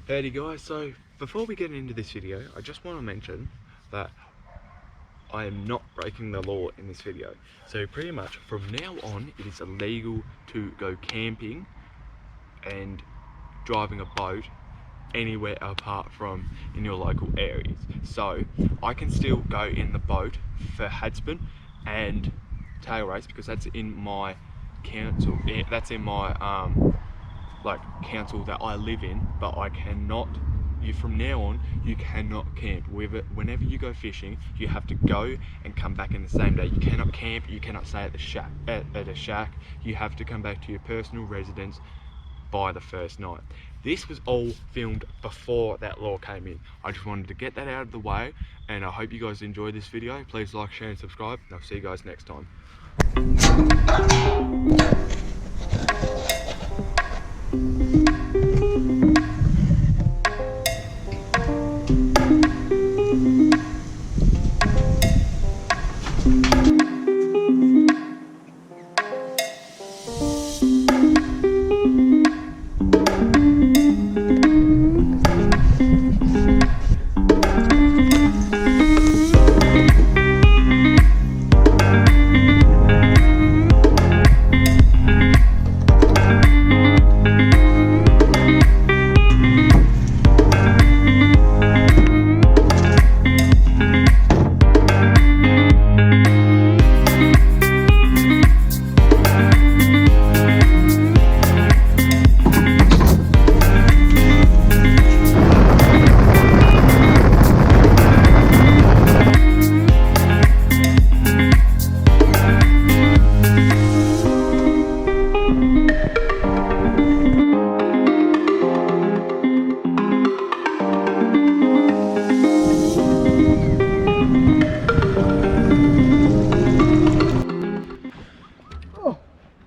Howdy guys, so before we get into this video, I just want to mention that I am not breaking the law in this video. So pretty much from now on, it is illegal to go camping and driving a boat anywhere apart from in your local areas. So I can still go in the boat for Hadspen and tail race because that's in my council, that's in my like council that I live in, but I cannot, from now on, you cannot camp. Whenever you go fishing, you have to go and come back in the same day. You cannot camp, you cannot stay at the shack, at a shack. You have to come back to your personal residence by the first night. This was all filmed before that law came in. I just wanted to get that out of the way, and I hope you guys enjoyed this video. Please like, share and subscribe, and I'll see you guys next time.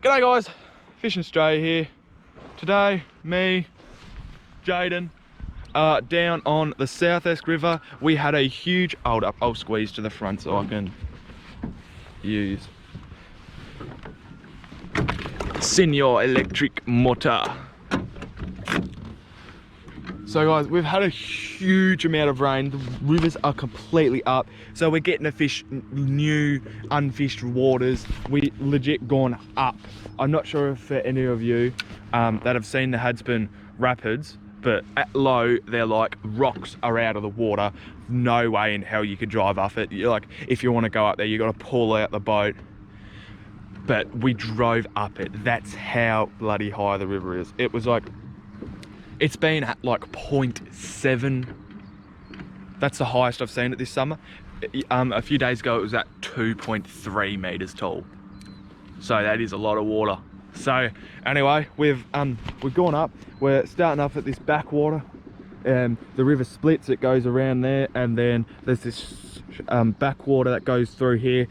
G'day guys, Fishinstraya here. Today, me, Jaden, down on the South Esk River. We had a huge, I'll squeeze to the front so I can use Senior Electric Motor. So guys, we've had a huge amount of rain. The rivers are completely up. So we're getting to fish new unfished waters. We legit gone up. I'm not sure if for any of you that have seen the Hadspen Rapids, but at low, they're like rocks are out of the water. No way in hell you could drive up it. You're like, if you want to go up there, you got to pull out the boat. But we drove up it. That's how bloody high the river is. It was like, it's been at like 0.7. That's the highest I've seen it this summer. A few days ago, it was at 2.3 meters tall. So that is a lot of water. So anyway, we've gone up. We're starting up at this backwater. The river splits, it goes around there, and then there's this backwater that goes through here.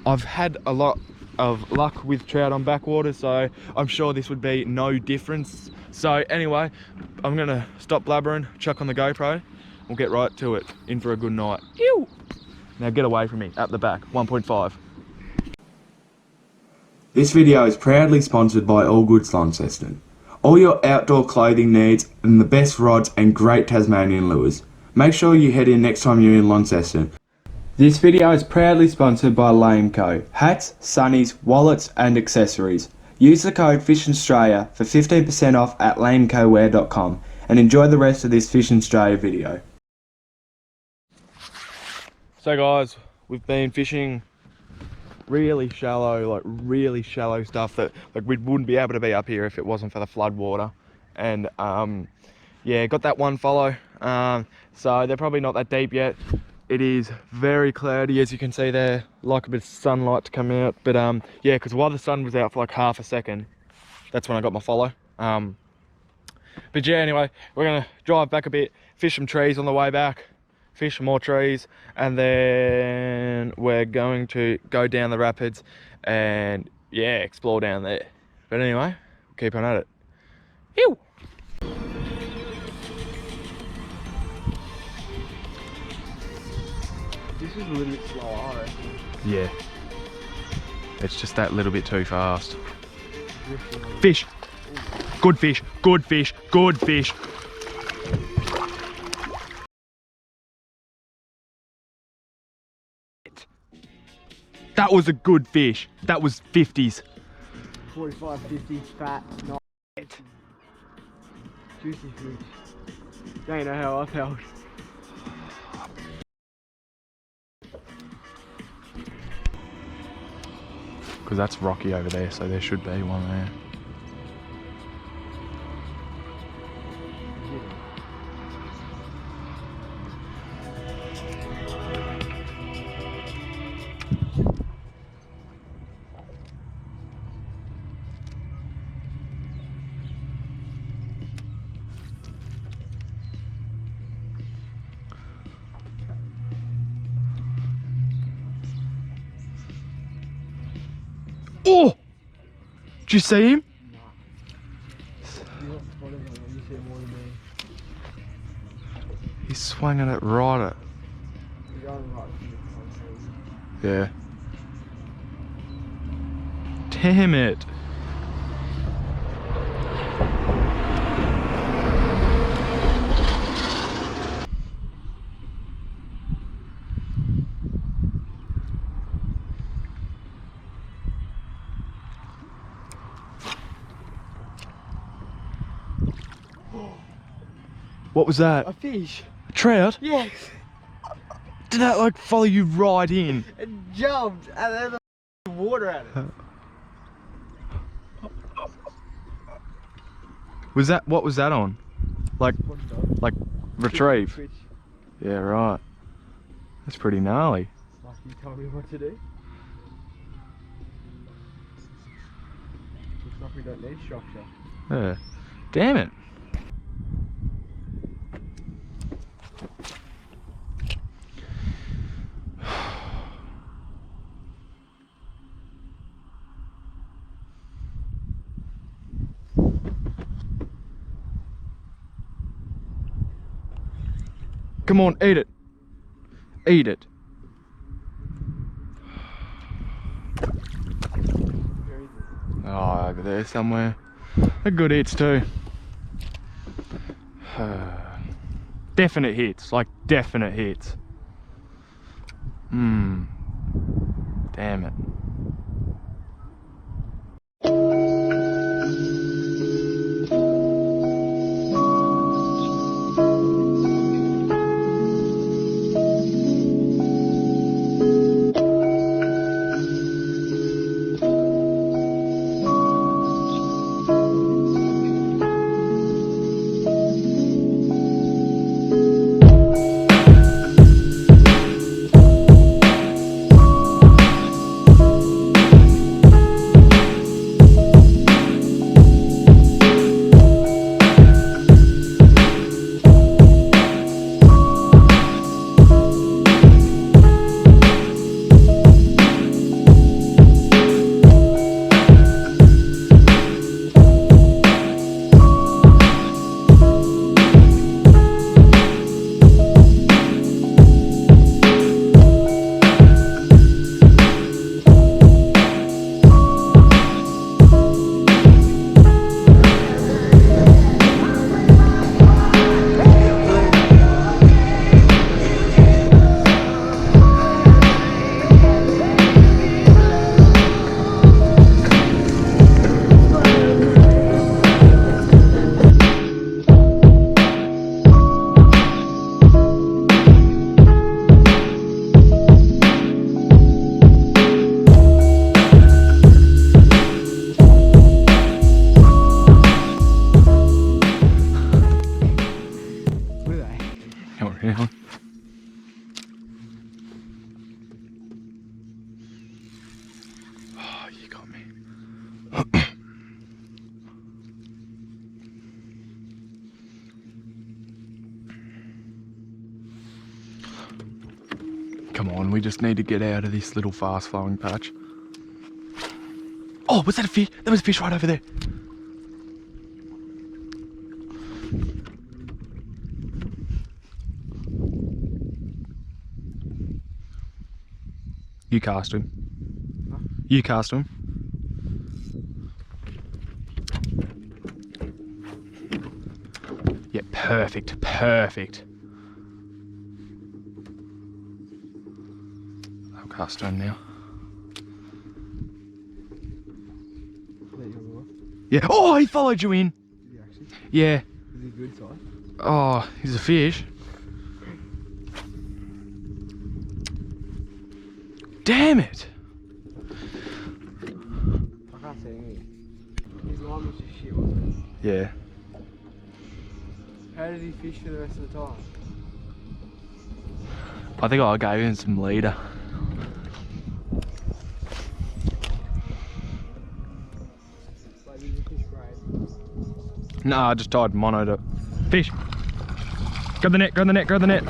I've had a lot of luck with trout on backwater, so I'm sure this would be no difference. So anyway, I'm gonna stop blabbering, chuck on the GoPro, we'll get right to it. In for a good night. Ew! Now get away from me, at the back, 1.5. This video is proudly sponsored by AllGoods Launceston. All your outdoor clothing needs and the best rods and great Tasmanian lures. Make sure you head in next time you're in Launceston. This video is proudly sponsored by Lameco. Hats, sunnies, wallets and accessories. Use the code Fishinstraya for 15% off at lamecowear.com and enjoy the rest of this Fishinstraya video. So guys, we've been fishing really shallow stuff that like we wouldn't be able to be up here if it wasn't for the flood water. And yeah, got that one follow. So they're probably not that deep yet. It is very cloudy, as you can see there, like a bit of sunlight to come out. But yeah, because while the sun was out for like half a second, that's when I got my follow. But yeah, anyway, we're gonna drive back a bit, fish some trees on the way back, fish some more trees, and then we're going to go down the rapids and yeah, explore down there. But anyway, keep on at it. Ew! This is a little bit slower, I reckon. Yeah. It's just that little bit too fast. Fish! Good fish, good fish, good fish. That was a good fish. That was 50s. 45, 50, fat, nice. Juicy fish. Don't know how I felt. Because that's rocky over there, so there should be one there. Oh! Did you see him? He's swinging it right at. Yeah. Damn it. What was that? A fish? A trout? Yes. Did that like follow you right in? It jumped and then the water at it. Was that, what was that on? Like retrieve? Twitch. Yeah, right. That's pretty gnarly. Like you told me what to do. Looks like we don't need structure. Yeah. Damn it. Come on, eat it. Eat it. Oh, over there somewhere. They're good hits too. Definite hits, like definite hits. Damn it. Oh, you got me. Come on, we just need to get out of this little fast flowing patch. Oh, was that a fish? There was a fish right over there. You cast him. Huh? You cast him. Yeah, perfect, perfect. I'll cast him now. Yeah. Oh, he followed you in. Did he actually? Yeah. Is he good size? Oh, he's a fish. Damn it. I can't see anything. His line was just shit, wasn't it? Yeah. How did he fish for the rest of the time? I think I gave him some leader. Like, did the fish grade? No, I just tied mono to fish. Grab the net, grab the net, grab the net.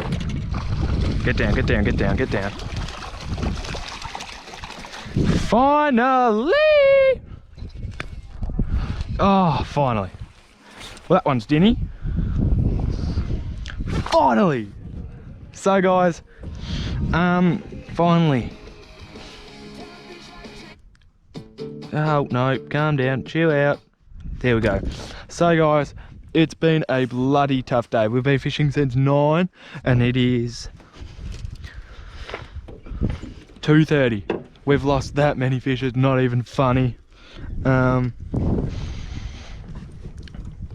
Get down, get down, get down, get down. Finally! Oh, finally. Well, that one's Dinny. Finally! So guys, finally. Oh, no, calm down, chill out. There we go. So guys, it's been a bloody tough day. We've been fishing since 9 and it is 2:30. We've lost that many fish, it's not even funny.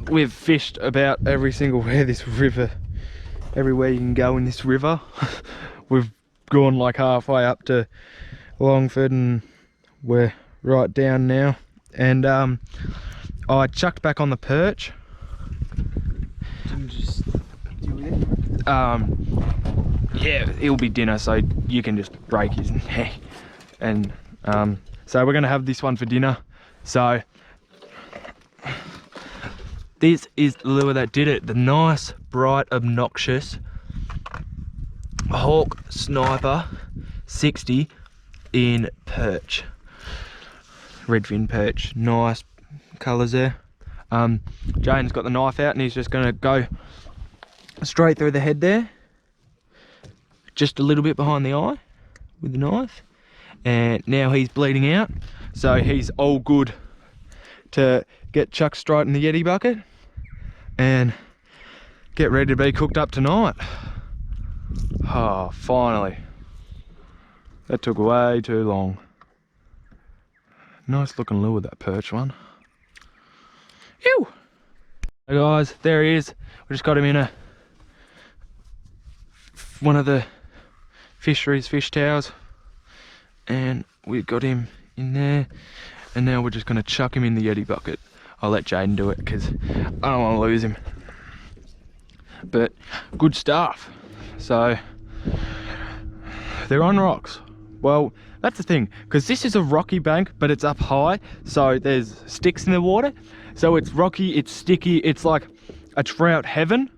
We've fished about every single where this river, everywhere you can go in this river. We've gone like halfway up to Longford and we're right down now. And I chucked back on the perch. Did you just deal with it? Yeah, it'll be dinner, so you can just break his neck. And so we're gonna have this one for dinner. So this is the lure that did it. The nice, bright, obnoxious Hawk Sniper 60 in perch. Redfin perch, nice colours there. Jane's got the knife out and he's just gonna go straight through the head there. Just a little bit behind the eye with the knife. And now he's bleeding out. So he's all good to get chucked straight in the Yeti bucket and get ready to be cooked up tonight. Oh, finally. That took way too long. Nice looking lure, that perch one. Ew! Hey guys, there he is. We just got him in one of the fisheries fish towers. And we've got him in there. And now we're just gonna chuck him in the Yeti bucket. I'll let Jaden do it because I don't want to lose him. But good stuff. So they're on rocks. Well, that's the thing, because this is a rocky bank, but it's up high, so there's sticks in the water. So it's rocky, it's sticky, it's like a trout heaven,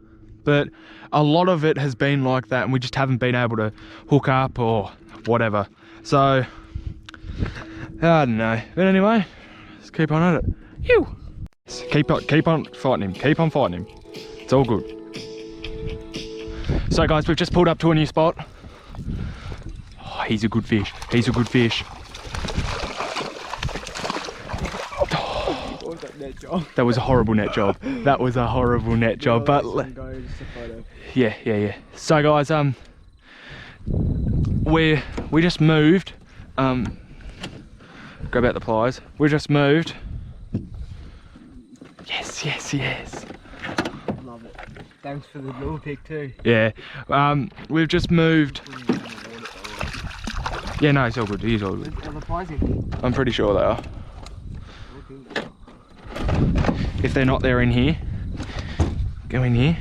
but a lot of it has been like that and we just haven't been able to hook up or whatever. So I don't know, but anyway, let's keep on at it. Ew. Keep on fighting him, keep on fighting him. It's all good. So guys, we've just pulled up to a new spot. Oh, he's a good fish, he's a good fish. What was that net job? That was a horrible net job. That was a horrible net job, but yeah. So guys, we just moved. Grab out the pliers. We just moved. Yes. Love it. Thanks for the little pick too. Yeah. We've just moved. Yeah, no, it's all good. He's all good. Are the pliers in? I'm pretty sure they are. If they're not, they're in here. Go in here.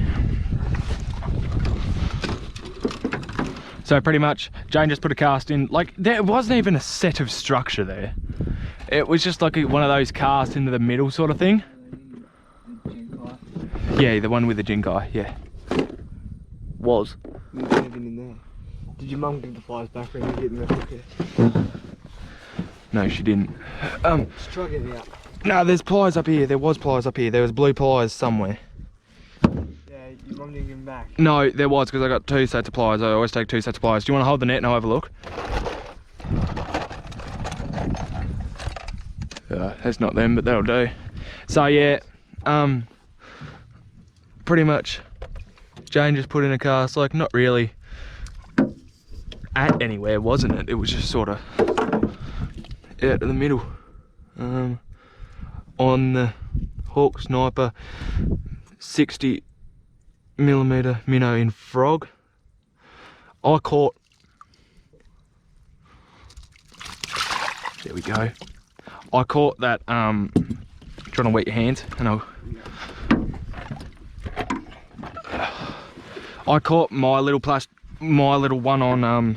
So pretty much, Jane just put a cast in. Like, there wasn't even a set of structure there. It was just like one of those casts into the middle sort of thing. Yeah, the one with the jinkai, yeah. Was. You're living in there. Did your mum give the pliers back when you were getting the hook? No, she didn't. Just try getting it out. No, there's pliers up here. There was pliers up here. There was blue pliers somewhere. Yeah, your mum didn't give them back. No, there was, because I got 2 sets of pliers. I always take 2 sets of pliers. Do you want to hold the net and I'll have a look? That's not them, but that'll do. So yeah, pretty much Jane just put in a cast, like not really at anywhere, wasn't it? It was just sort of out of the middle. on the Hawk Sniper 60mm minnow in frog. I caught, there we go. I caught that, trying to wet your hands, and I caught my little one on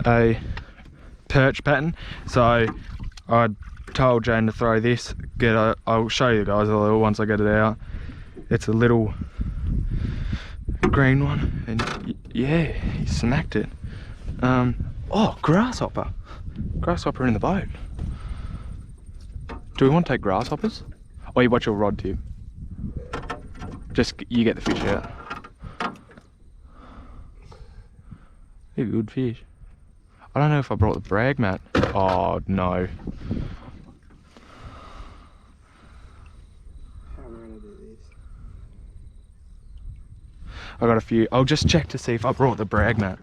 a perch pattern. So I told Jane to throw this. I'll show you guys once I get it out. It's a little green one, and yeah, he smacked it. Oh, grasshopper in the boat. Do we want to take grasshoppers? Or you watch your rod tip? Just you get the fish out. They're good fish. I don't know if I brought the brag mat. Oh no. How am I gonna do this? I got a few. I'll just check to see if I brought the brag mat.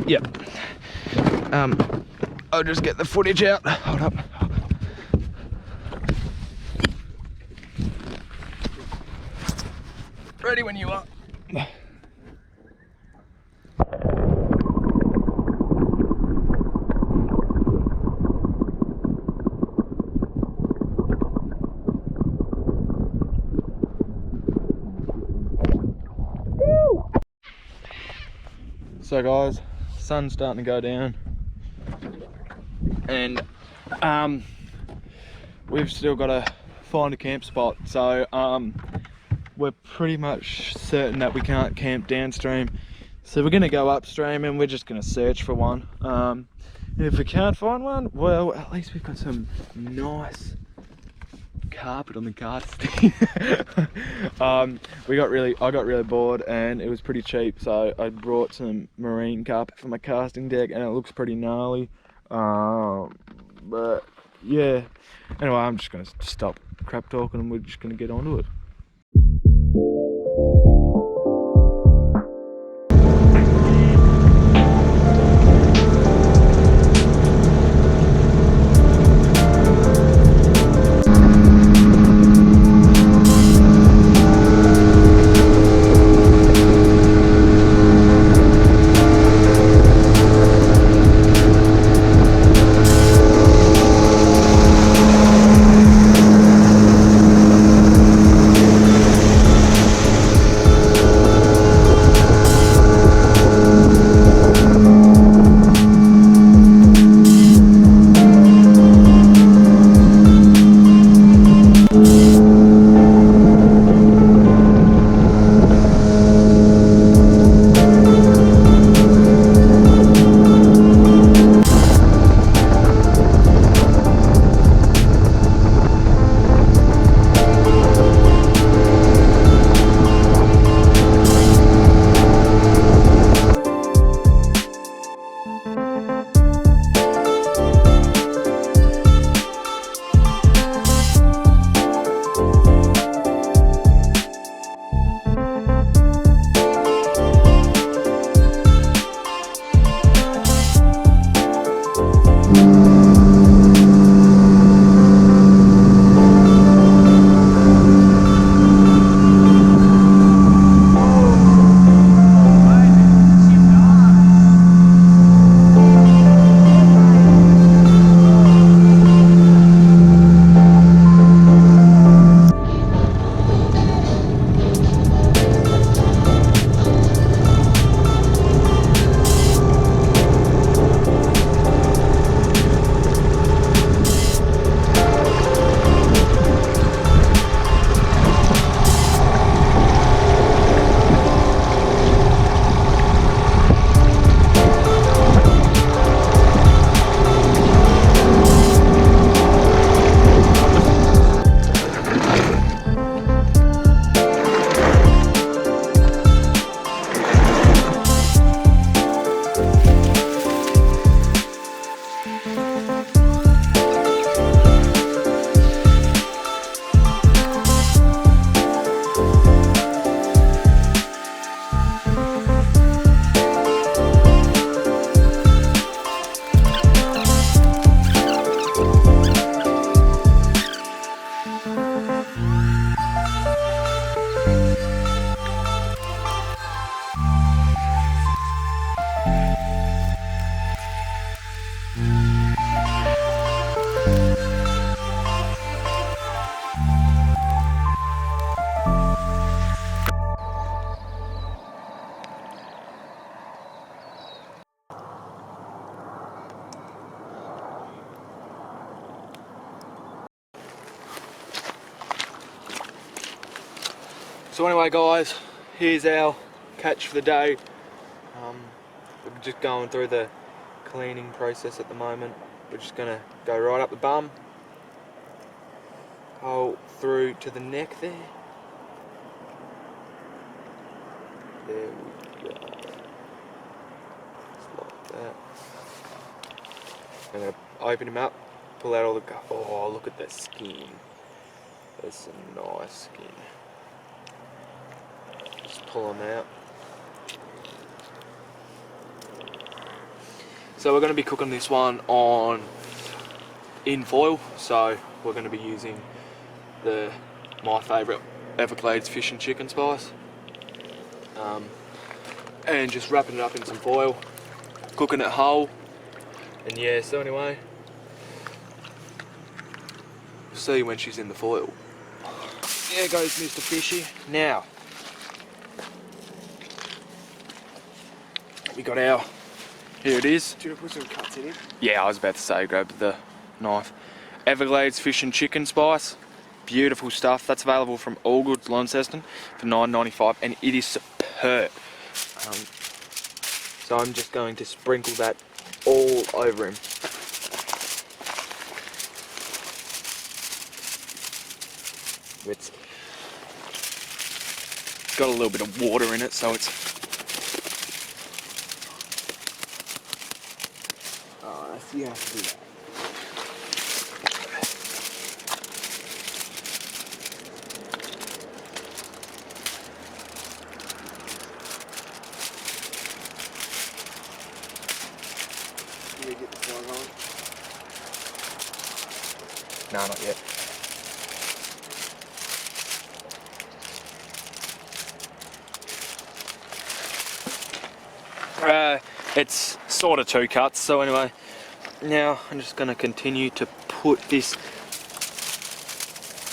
Yep. I'll just get the footage out. Hold up. Ready when you are. So guys, sun's starting to go down, and we've still got to find a camp spot. So we're pretty much certain that we can't camp downstream, so we're going to go upstream and we're just going to search for one. And if we can't find one, well, at least we've got some nice carpet on the casting. I got really bored and it was pretty cheap, so I brought some marine carpet for my casting deck, and it looks pretty gnarly. But yeah, anyway, I'm just gonna stop crap talking and we're just gonna get onto it. So anyway guys, here's our catch for the day. We're just going through the cleaning process at the moment. We're just gonna go right up the bum, hole through to the neck there. There we go. Just like that. I'm gonna open him up, pull out all the gut. Oh, look at that skin. There's some nice skin. Just pull them out. So we're going to be cooking this one in foil. So we're going to be using my favourite Everglades fish and chicken spice, and just wrapping it up in some foil, cooking it whole. And yeah, so anyway, see when she's in the foil. There goes Mr. Fishy. Now we got our. Here it is. Do you want to put some cuts in it? Yeah, I was about to say, grab the knife. Everglades fish and chicken spice. Beautiful stuff. That's available from AllGoods Launceston for $9.95, and it is superb. So I'm just going to sprinkle that all over him. It's got a little bit of water in it, so it's. Oh, you have to do that. You get the flag on? No, not yet. It's sort of 2 cuts, so anyway, now I'm just going to continue to put this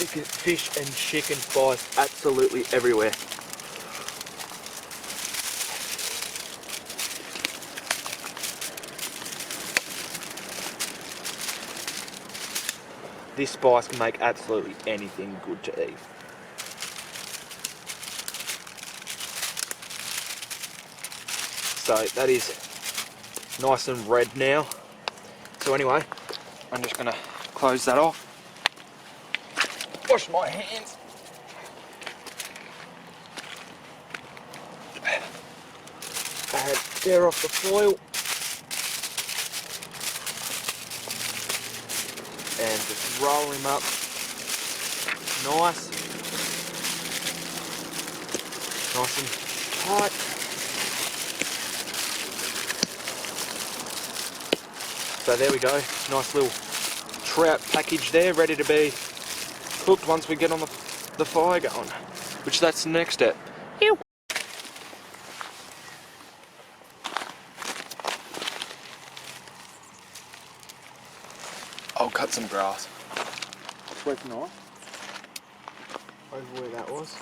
fish and chicken spice absolutely everywhere. This spice can make absolutely anything good to eat. So that is nice and red now. So anyway, I'm just gonna close that off. Wash my hands. Tear off the foil. And just roll him up nice and tight. So there we go, nice little trout package there, ready to be cooked once we get on the fire going, which that's the next step. Ew. I'll cut some grass. Where's the knife? Over where that was.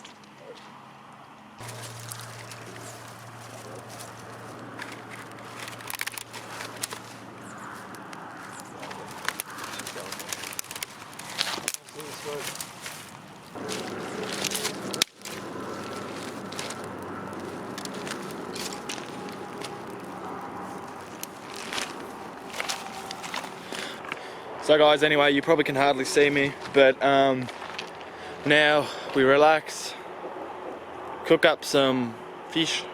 So guys, anyway, you probably can hardly see me, but now we relax, cook up some fish,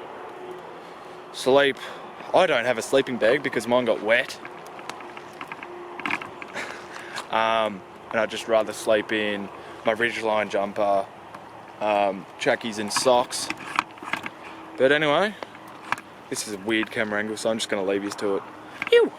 sleep. I don't have a sleeping bag because mine got wet. And I'd just rather sleep in my Ridgeline jumper, trackies and socks. But anyway, this is a weird camera angle, so I'm just going to leave you to it. Ew.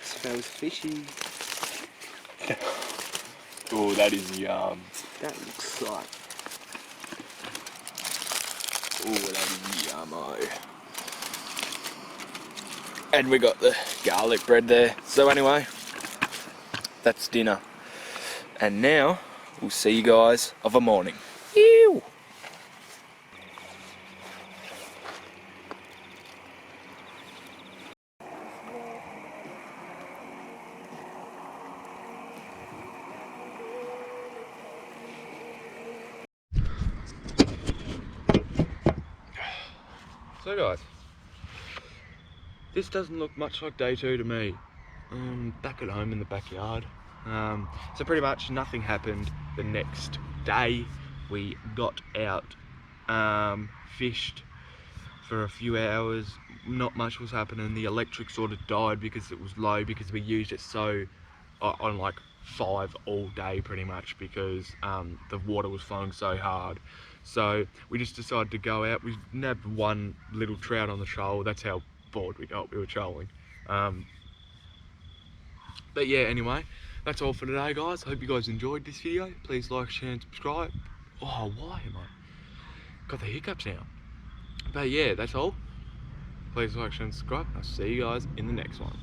Smells fishy. Oh, that is yum. That looks like. Oh, that is yummo. And we got the garlic bread there. So anyway, that's dinner. And now, we'll see you guys of a morning. Ew. So guys, this doesn't look much like day 2 to me. Back at home in the backyard. So pretty much nothing happened the next day. We got out, fished for a few hours. Not much was happening. The electric sort of died because it was low, because we used it so on like 5 all day pretty much, because the water was flowing so hard. So we just decided to go out. We nabbed one little trout on the shoal. That's how bored we got. We were trolling. But yeah, anyway, that's all for today, guys. I hope you guys enjoyed this video. Please like, share and subscribe. Oh, why am I got the hiccups now? But yeah, that's all. Please like, share and subscribe. I'll see you guys in the next one.